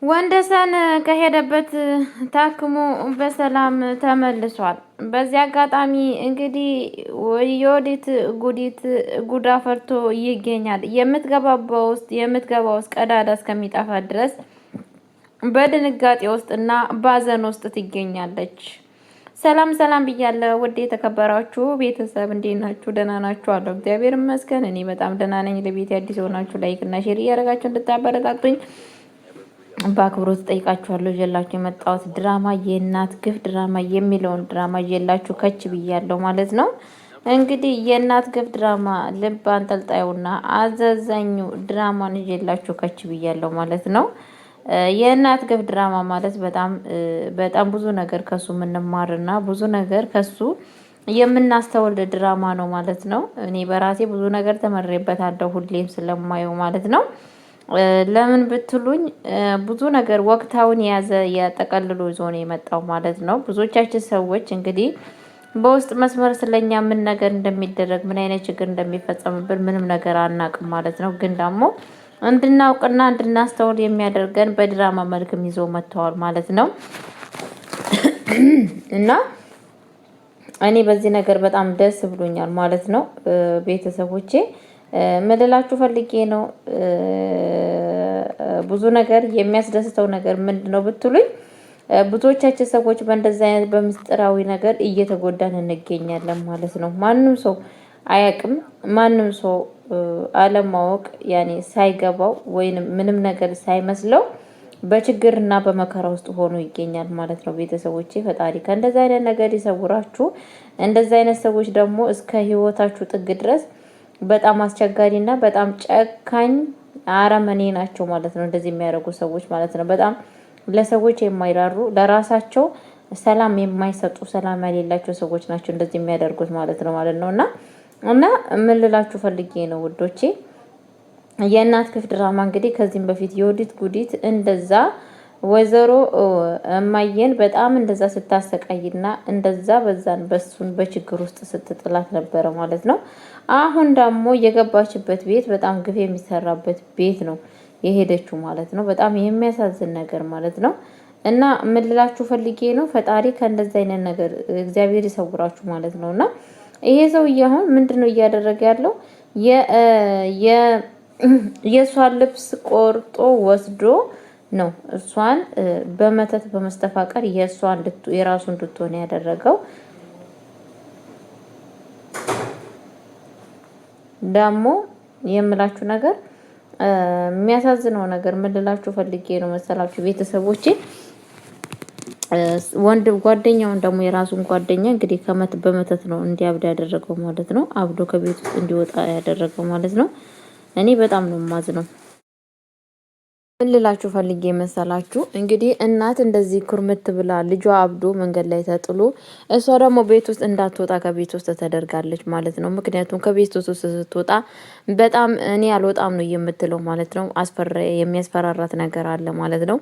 ወንደሰን ከሄደበት ታክሞ በሰላም ተመልሷል። በዚህ አጋጣሚ እንግዲህ የወዲት ጉዲት ጉዳ ፈርቶ ይገኛል። የምትገባው ውስጥ ቀዳዳ እስከሚጠፋ ድረስ በድንጋጤ ውስጥና ባዘን ውስጥ ትገኛለች። ሰላም ሰላም ብያለሁ። ውድ የተከበራችሁ ቤተሰብ እንዴት ናችሁ? ደህና ናችሁ? አለሁ እግዚአብሔር ይመስገን እኔ በጣም ደህና ነኝ። ለቤት አዲስ ሆናችሁ ላይክ እና ሼር እያደረጋችሁ እንድታበረታቱኝ በአክብሮት ጠይቃችኋለሁ። ይዤላችሁ የመጣሁት ድራማ የእናት ግፍ ድራማ የሚለውን ድራማ ይዤላችሁ ከች ብያለሁ ማለት ነው። እንግዲህ የእናት ግፍ ድራማ ልብ አንጠልጣዩና አዘዛኙ ድራማን ይዤላችሁ ከች ብያለሁ ማለት ነው። የእናት ግፍ ድራማ ማለት በጣም ብዙ ነገር ከሱ የምንማርና ብዙ ነገር ከሱ የምናስተውል ድራማ ነው ማለት ነው። እኔ በራሴ ብዙ ነገር ተመሬበታለሁ ሁሌም ስለማየው ማለት ነው። ለምን ብትሉኝ ብዙ ነገር ወቅታውን የያዘ የጠቀልሎ ይዞ ነው የመጣው ማለት ነው። ብዙዎቻችን ሰዎች እንግዲህ በውስጥ መስመር ስለኛ ምን ነገር እንደሚደረግ ምን አይነት ችግር እንደሚፈጸምብን ምንም ነገር አናውቅም ማለት ነው። ግን ደግሞ እንድናውቅና እንድናስተውል የሚያደርገን በድራማ መልክም ይዞ መጥተዋል ማለት ነው። እና እኔ በዚህ ነገር በጣም ደስ ብሎኛል ማለት ነው። ቤተሰቦቼ ምልላችሁ ፈልጌ ነው። ብዙ ነገር የሚያስደስተው ነገር ምንድነው ብትሉኝ ብዙዎቻችን ሰዎች በእንደዚህ አይነት በምስጢራዊ ነገር እየተጎዳን እንገኛለን ማለት ነው። ማንም ሰው አያውቅም። ማንም ሰው አለማወቅ ያኔ ሳይገባው ወይንም ምንም ነገር ሳይመስለው በችግርና በመከራ ውስጥ ሆኖ ይገኛል ማለት ነው። ቤተሰቦቼ ፈጣሪ ከእንደዚህ አይነት ነገር ይሰውራችሁ። እንደዚህ አይነት ሰዎች ደግሞ እስከ ህይወታችሁ ጥግ ድረስ በጣም አስቸጋሪና በጣም ጨካኝ አረመኔ ናቸው ማለት ነው። እንደዚህ የሚያደርጉ ሰዎች ማለት ነው። በጣም ለሰዎች የማይራሩ ለራሳቸው ሰላም የማይሰጡ ሰላም የሌላቸው ሰዎች ናቸው እንደዚህ የሚያደርጉት ማለት ነው። እና ምን ልላችሁ ፈልጌ ነው ውዶቼ፣ የእናት ግፍ ድራማ እንግዲህ ከዚህም በፊት የወዲት ጉዲት እንደዛ ወይዘሮ እማየን በጣም እንደዛ ስታሰቃይና እንደዛ በሱን በችግር ውስጥ ስትጥላት ነበረ ማለት ነው። አሁን ደግሞ የገባችበት ቤት በጣም ግፍ የሚሰራበት ቤት ነው የሄደችው ማለት ነው። በጣም የሚያሳዝን ነገር ማለት ነው። እና ምን ልላችሁ ፈልጌ ነው፣ ፈጣሪ ከእንደዛ አይነት ነገር እግዚአብሔር ይሰውራችሁ ማለት ነው። እና ይሄ ሰውዬ አሁን ምንድነው እያደረገ ያለው? የእሷን ልብስ ቆርጦ ወስዶ ነው እሷን በመተት በመስተፋቀር የራሱ እንድትሆን ያደረገው። ደግሞ የምላችሁ ነገር የሚያሳዝነው ነገር ምን ልላችሁ ፈልጌ ነው መሰላችሁ ቤተሰቦቼ፣ ወንድ ጓደኛውን ደግሞ የራሱን ጓደኛ እንግዲህ በመተት ነው እንዲያብድ ያደረገው ማለት ነው። አብዶ ከቤት ውስጥ እንዲወጣ ያደረገው ማለት ነው። እኔ በጣም ነው የማዝነው። ምን ልላችሁ ፈልጌ መሰላችሁ እንግዲህ እናት እንደዚህ ኩርምት ብላ ልጇ አብዶ መንገድ ላይ ተጥሎ እሷ ደግሞ ቤት ውስጥ እንዳትወጣ ከቤት ውስጥ ተደርጋለች ማለት ነው። ምክንያቱም ከቤት ውስጥ ስትወጣ በጣም እኔ አልወጣም ነው የምትለው ማለት ነው። የሚያስፈራራት ነገር አለ ማለት ነው።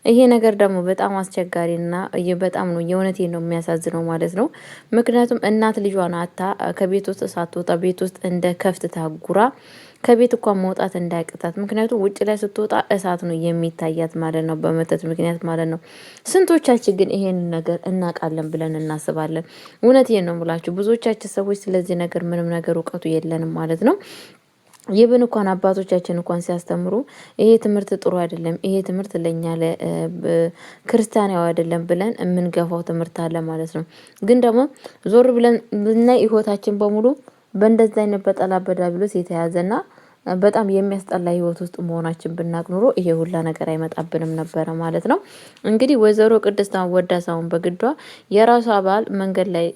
ይሄ ነገር ደግሞ በጣም አስቸጋሪና በጣም ነው የእውነቴን ነው የሚያሳዝነው ማለት ነው። ምክንያቱም እናት ልጇን አታ ከቤት ውስጥ ሳትወጣ ቤት ውስጥ እንደ ከፍት ታጉራ ከቤት እንኳን መውጣት እንዳያቅታት። ምክንያቱም ውጭ ላይ ስትወጣ እሳት ነው የሚታያት ማለት ነው፣ በመተት ምክንያት ማለት ነው። ስንቶቻችን ግን ይሄን ነገር እናውቃለን ብለን እናስባለን? እውነቴን ነው የምላችሁ ብዙዎቻችን ሰዎች ስለዚህ ነገር ምንም ነገር እውቀቱ የለንም ማለት ነው። ይብን እንኳን አባቶቻችን እንኳን ሲያስተምሩ ይሄ ትምህርት ጥሩ አይደለም፣ ይሄ ትምህርት ለኛ ክርስቲያናዊ አይደለም ብለን የምንገፋው ትምህርት አለ ማለት ነው። ግን ደግሞ ዞር ብለን ብናይ ህይወታችን በሙሉ በእንደዚህ አይነት በጠላት በዲያብሎስ የተያዘና በጣም የሚያስጠላ ህይወት ውስጥ መሆናችን ብናቅ ኑሮ ይሄ ሁላ ነገር አይመጣብንም ነበረ ማለት ነው። እንግዲህ ወይዘሮ ቅድስት ወዳ ሳይሆን በግዷ የራሷ ባል መንገድ ላይ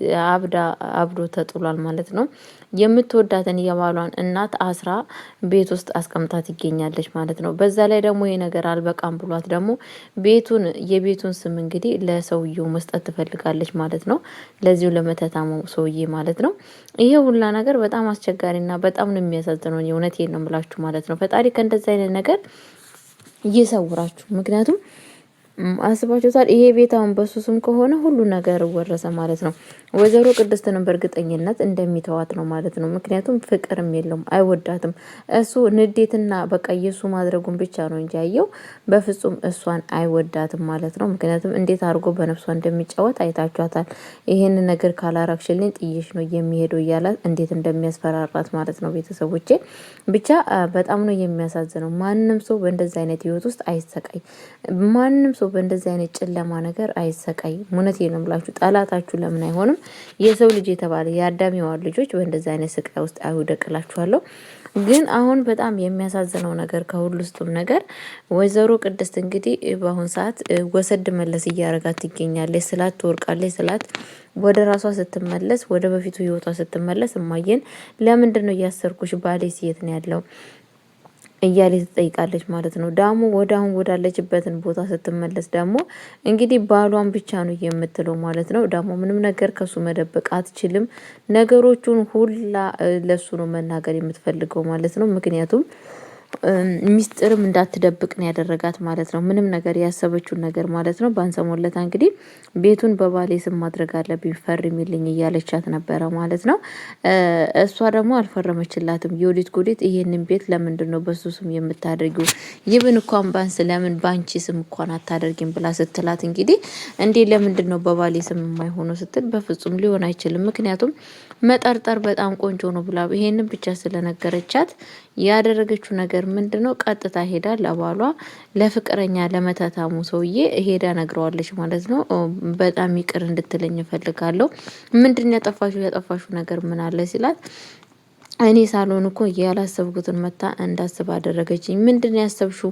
አብዶ ተጥሏል ማለት ነው። የምትወዳትን የባሏን እናት አስራ ቤት ውስጥ አስቀምጣት ይገኛለች ማለት ነው። በዛ ላይ ደግሞ ይሄ ነገር አልበቃም ብሏት ደግሞ የቤቱን ስም እንግዲህ ለሰውየው መስጠት ትፈልጋለች ማለት ነው። ለዚሁ ለመተታሙ ሰውዬ ማለት ነው። ይሄ ሁላ ነገር በጣም አስቸጋሪና በጣም ነው የሚያሳዝነው። እውነቴን ነው የምላችሁ ማለት ነው። ፈጣሪ ከእንደዛ አይነት ነገር ይሰውራችሁ። ምክንያቱም አስባችሁታል? ይሄ ቤት አሁን በሱ ስም ከሆነ ሁሉ ነገር ወረሰ ማለት ነው። ወይዘሮ ቅድስትን በእርግጠኝነት እንደሚተዋት ነው ማለት ነው። ምክንያቱም ፍቅርም የለውም፣ አይወዳትም። እሱ ንዴትና በቃ የሱ ማድረጉን ብቻ ነው እንጂ ያየው በፍጹም እሷን አይወዳትም ማለት ነው። ምክንያቱም እንዴት አድርጎ በነፍሷ እንደሚጫወት አይታችኋታል። ይሄን ነገር ካላራክሽልኝ ጥዬሽ ነው የሚሄደው እያላት እንዴት እንደሚያስፈራራት ማለት ነው። ቤተሰቦቼ ብቻ በጣም ነው የሚያሳዝነው። ማንም ሰው በእንደዚህ አይነት ህይወት ውስጥ አይሰቃይ። ማንም ሰው በእንደዚህ አይነት ጨለማ ነገር አይሰቃይ። እውነቴን ነው የምላችሁ። ጠላታችሁ ለምን አይሆንም? የሰው ልጅ የተባለ የአዳም ሔዋን ልጆች በእንደዚህ አይነት ስቃይ ውስጥ አይውደቅላችኋለሁ። ግን አሁን በጣም የሚያሳዝነው ነገር ከሁሉ ውስጥም ነገር ወይዘሮ ቅድስት እንግዲህ በአሁን ሰዓት ወሰድ መለስ እያረጋት ትገኛለች። ስላት ትወርቃለች፣ ስላት ወደ ራሷ ስትመለስ፣ ወደ በፊቱ ህይወቷ ስትመለስ እማየን ለምንድን ነው እያሰርኩሽ? ባሌ የት ነው ያለው እያለ ትጠይቃለች ማለት ነው። ዳሙ ወደ አሁን ወዳለችበትን ቦታ ስትመለስ ደግሞ እንግዲህ ባሏን ብቻ ነው የምትለው ማለት ነው። ዳሙ ምንም ነገር ከሱ መደበቅ አትችልም። ነገሮቹን ሁላ ለሱ ነው መናገር የምትፈልገው ማለት ነው። ምክንያቱም ሚስጥርም እንዳትደብቅ ነው ያደረጋት ማለት ነው። ምንም ነገር ያሰበችውን ነገር ማለት ነው። ባንሰሞለታ እንግዲህ ቤቱን በባሌ ስም ማድረግ አለብኝ ፈርሚልኝ እያለቻት ነበረ ማለት ነው። እሷ ደግሞ አልፈረመችላትም። የወዲት ጉዲት ይሄንን ቤት ለምንድን ነው በሱ ስም የምታደርጊው? ይብን እንኳን ባንስ ለምን ባንቺ ስም እንኳን አታደርጊም ብላ ስትላት እንግዲህ እንዴ ለምንድን ነው በባሌ ስም የማይሆነው ስትል በፍጹም ሊሆን አይችልም። ምክንያቱም መጠርጠር በጣም ቆንጆ ነው ብላ ይሄንን ብቻ ስለነገረቻት ያደረገችው ነገር ምንድነው? ቀጥታ ሄዳ ለባሏ ለፍቅረኛ ለመተታሙ ሰውዬ ሄዳ ነግረዋለች ማለት ነው። በጣም ይቅር እንድትለኝ እፈልጋለሁ። ምንድን ያጠፋሹ ነገር ምን አለ ሲላት እኔ ሳልሆን እኮ ያላሰብኩትን መታ እንዳስብ አደረገችኝ። ምንድን ያሰብሽው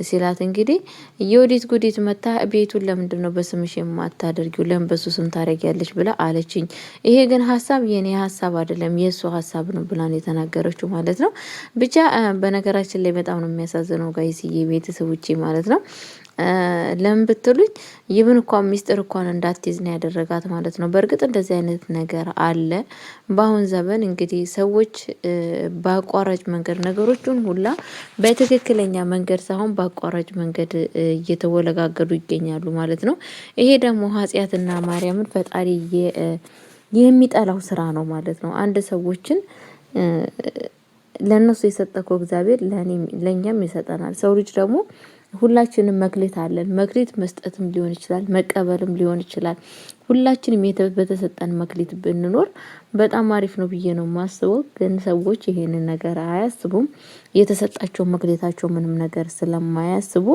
ሲላት እንግዲህ የወዲት ጉዲት መታ ቤቱን ለምንድን ነው በስምሽ የማታደርጊው? ለምን በሱ ስም ታደርጊያለሽ ብላ አለችኝ። ይሄ ግን ሀሳብ የኔ ሀሳብ አይደለም የእሱ ሀሳብ ነው ብላ ነው የተናገረችው ማለት ነው። ብቻ በነገራችን ላይ በጣም ነው የሚያሳዝነው ጋይስዬ ቤተሰቦቼ ማለት ነው። ለምን ብትሉኝ ይብን እንኳን ሚስጥር እንኳን እንዳትይዝ ነው ያደረጋት ማለት ነው። በእርግጥ እንደዚህ አይነት ነገር አለ በአሁን ዘመን እንግዲህ ሰዎች በአቋራጭ መንገድ ነገሮችን ሁላ በትክክለኛ መንገድ ሳይሆን በአቋራጭ መንገድ እየተወለጋገዱ ይገኛሉ ማለት ነው። ይሄ ደግሞ ኃጢአትና ማርያምን ፈጣሪ የሚጠላው ስራ ነው ማለት ነው። አንድ ሰዎችን ለነሱ የሰጠከው እግዚአብሔር ለኛም ይሰጠናል። ሰው ልጅ ደግሞ ሁላችንም መክሊት አለን። መክሊት መስጠትም ሊሆን ይችላል፣ መቀበልም ሊሆን ይችላል። ሁላችንም በተሰጠን መክሊት ብንኖር በጣም አሪፍ ነው ብዬ ነው የማስበው። ግን ሰዎች ይሄንን ነገር አያስቡም። የተሰጣቸው መክሊታቸው ምንም ነገር ስለማያስቡ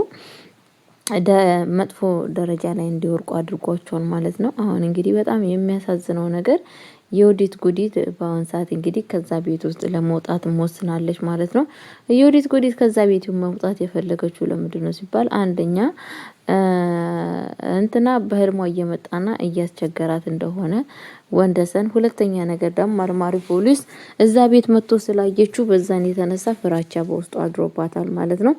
መጥፎ ደረጃ ላይ እንዲወርቁ አድርጓቸዋል ማለት ነው። አሁን እንግዲህ በጣም የሚያሳዝነው ነገር የወዲት ጉዲት በአሁን ሰዓት እንግዲህ ከዛ ቤት ውስጥ ለመውጣት ወስናለች ማለት ነው። የወዲት ጉዲት ከዛ ቤት መውጣት የፈለገችው ለምንድን ነው ሲባል አንደኛ እንትና በህልሟ እየመጣና እያስቸገራት እንደሆነ ወንደሰን፣ ሁለተኛ ነገር ደግሞ መርማሪ ፖሊስ እዛ ቤት መጥቶ ስላየችው በዛን የተነሳ ፍራቻ በውስጡ አድሮባታል ማለት ነው።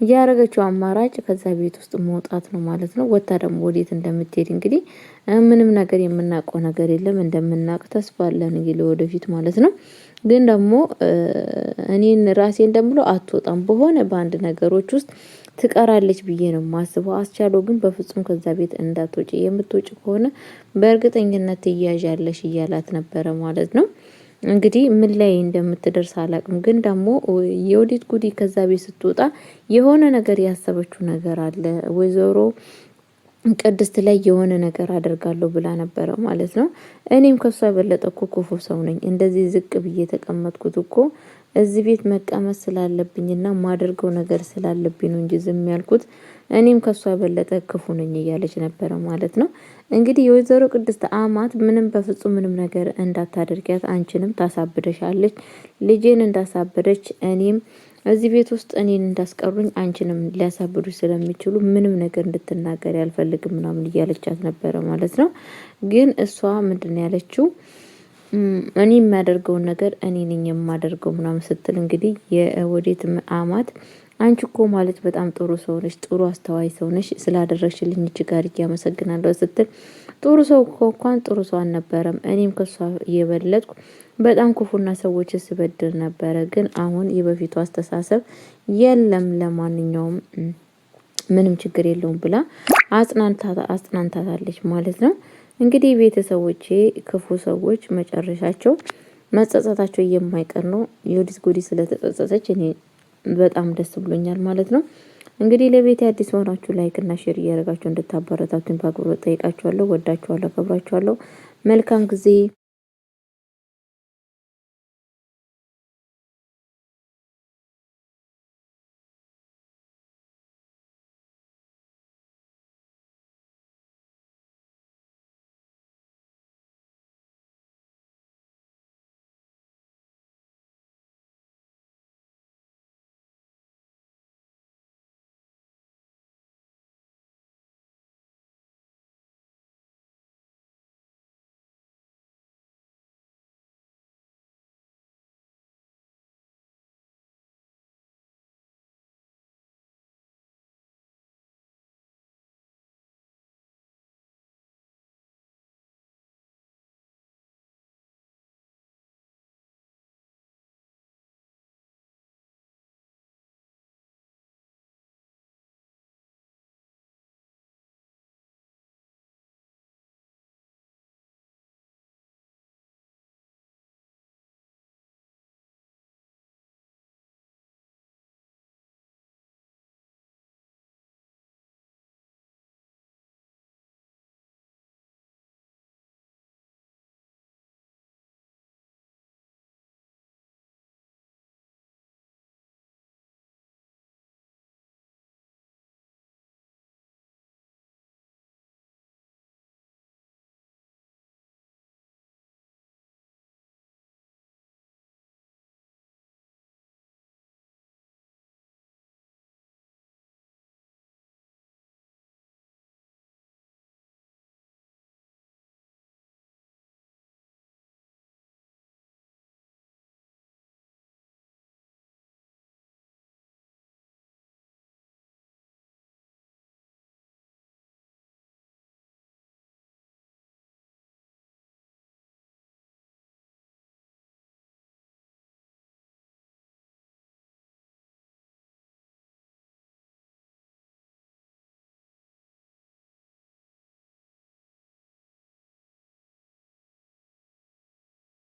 ያረገችው አማራጭ ከዛ ቤት ውስጥ መውጣት ነው ማለት ነው። ወጣ ደግሞ ወዴት እንደምትሄድ እንግዲህ ምንም ነገር የምናውቀው ነገር የለም። እንደምናውቅ ተስፋ አለን እንግዲህ ወደፊት ማለት ነው። ግን ደግሞ እኔን ራሴ እንደምለው አትወጣም፣ በሆነ በአንድ ነገሮች ውስጥ ትቀራለች ብዬ ነው የማስበው። አስቻለው ግን በፍጹም ከዛ ቤት እንዳትወጪ፣ የምትወጪ ከሆነ በእርግጠኝነት ትያዣለሽ እያላት ነበረ ማለት ነው። እንግዲህ ምን ላይ እንደምትደርስ አላቅም። ግን ደግሞ የወዲት ጉዲ ከዛ ቤት ስትወጣ የሆነ ነገር ያሰበችው ነገር አለ። ወይዘሮ ቅድስት ላይ የሆነ ነገር አደርጋለሁ ብላ ነበረ ማለት ነው። እኔም ከሷ የበለጠ እኮ ክፉ ሰው ነኝ። እንደዚህ ዝቅ ብዬ ተቀመጥኩት እኮ እዚህ ቤት መቀመጥ ስላለብኝና ማደርገው ነገር ስላለብኝ ነው እንጂ ዝም ያልኩት እኔም ከሷ የበለጠ ክፉ ነኝ እያለች ነበረ ማለት ነው። እንግዲህ የወይዘሮ ቅድስት አማት ምንም በፍጹም ምንም ነገር እንዳታደርጊያት፣ አንቺንም ታሳብደሻለች። ልጄን እንዳሳበደች እኔም እዚህ ቤት ውስጥ እኔን እንዳስቀሩኝ አንቺንም ሊያሳብዱ ስለሚችሉ ምንም ነገር እንድትናገር ያልፈልግም ምናምን እያለቻት ነበረ ማለት ነው። ግን እሷ ምንድን ያለችው እኔ የሚያደርገውን ነገር እኔ ነኝ የማደርገው ምናምን ስትል እንግዲህ የወዴት አማት አንቺ እኮ ማለት በጣም ጥሩ ሰው ነሽ፣ ጥሩ አስተዋይ ሰው ነሽ፣ ስላደረግሽልኝ እጅግ አድርጌ አመሰግናለሁ ስትል ጥሩ ሰው እንኳን ጥሩ ሰው አልነበረም። እኔም ከሷ የበለጥኩ በጣም ክፉና ሰዎች ስበድል ነበረ። ግን አሁን የበፊቱ አስተሳሰብ የለም፣ ለማንኛውም ምንም ችግር የለውም ብላ አጽናንታታለች ማለት ነው። እንግዲህ ቤተሰቦቼ ክፉ ሰዎች መጨረሻቸው መጸጸታቸው የማይቀር ነው። የወዲስ ጉዲስ ስለተጸጸተች እኔ በጣም ደስ ብሎኛል ማለት ነው። እንግዲህ ለቤት አዲስ ሆናችሁ ላይክ እና ሼር እያደረጋችሁ እንድታበረታቱኝ በአክብሮት ጠይቃችኋለሁ። ወዳችኋለሁ፣ አከብራችኋለሁ። መልካም ጊዜ